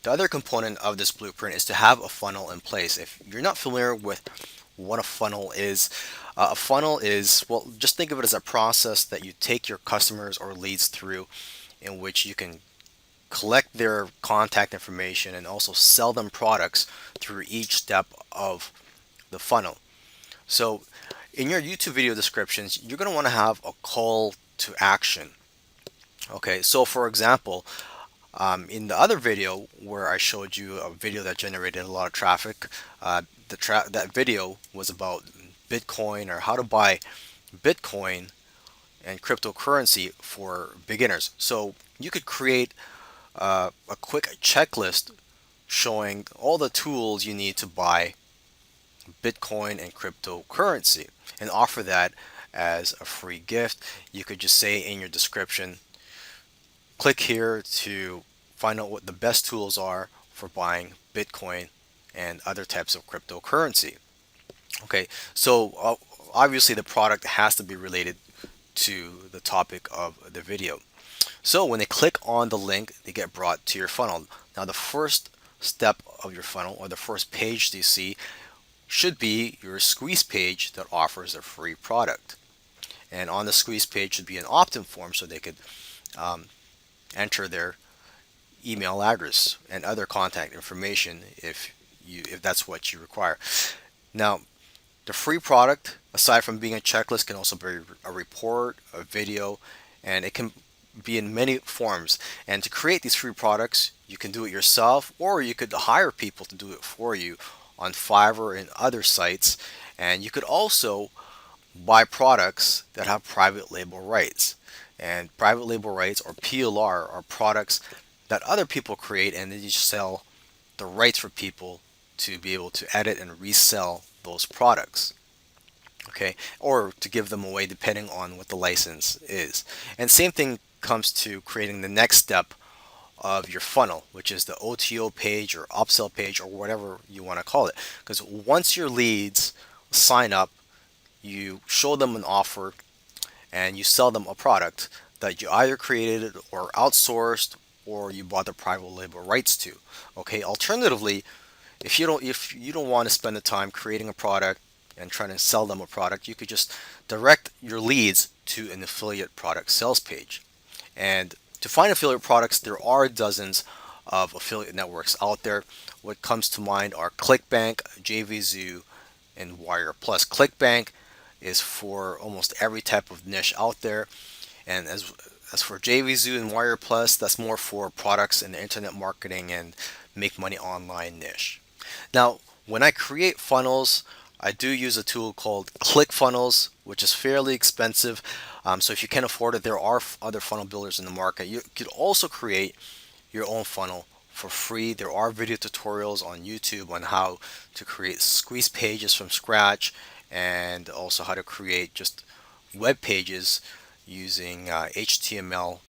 The other component of this blueprint is to have a funnel in place. If you're not familiar with what a funnel is, well, just think of it as a process that you take your customers or leads through in which you can collect their contact information and also sell them products through each step of the funnel. So, in your YouTube video descriptions, you're going to want to have a call to action. Okay, so for example, in the other video where I showed you a video that generated a lot of traffic, that video was about Bitcoin or how to buy Bitcoin and cryptocurrency for beginners. So you could create a quick checklist showing all the tools you need to buy Bitcoin and cryptocurrency and offer that as a free gift. You could just say in your description, click here to find out what the best tools are for buying Bitcoin and other types of cryptocurrency. Okay, so obviously the product has to be related to the topic of the video. So when they click on the link, they get brought to your funnel. Now, the first step of your funnel, or the first page you see, should be your squeeze page that offers a free product. And on the squeeze page should be an opt-in form so they could um, enter their email address and other contact information if that's what you require. Now, the free product, aside from being a checklist, can also be a report, a video, and it can be in many forms. And to create these free products, you can do it yourself, or you could hire people to do it for you on Fiverr and other sites. And you could also buy products that have private label rights. And private label rights, or PLR, are products that other people create and then you sell the rights for people to be able to edit and resell those products. Okay, or to give them away depending on what the license is. And same thing comes to creating the next step of your funnel, which is the OTO page or upsell page or whatever you want to call it. Because once your leads sign up, you show them an offer and you sell them a product that you either created or outsourced or you bought the private label rights to. Okay, alternatively, if you don't want to spend the time creating a product and trying to sell them a product, you could just direct your leads to an affiliate product sales page. And to find affiliate products, there are dozens of affiliate networks out there. What comes to mind are ClickBank, JVZoo, and Wire Plus. ClickBank is for almost every type of niche out there, and as for JVZoo and Wire Plus, that's more for products in the internet marketing and make money online niche. Now, when I create funnels, I do use a tool called ClickFunnels, which is fairly expensive. So if you can't afford it, there are other funnel builders in the market. You could also create your own funnel for free. There are video tutorials on YouTube on how to create squeeze pages from scratch and also how to create just web pages using HTML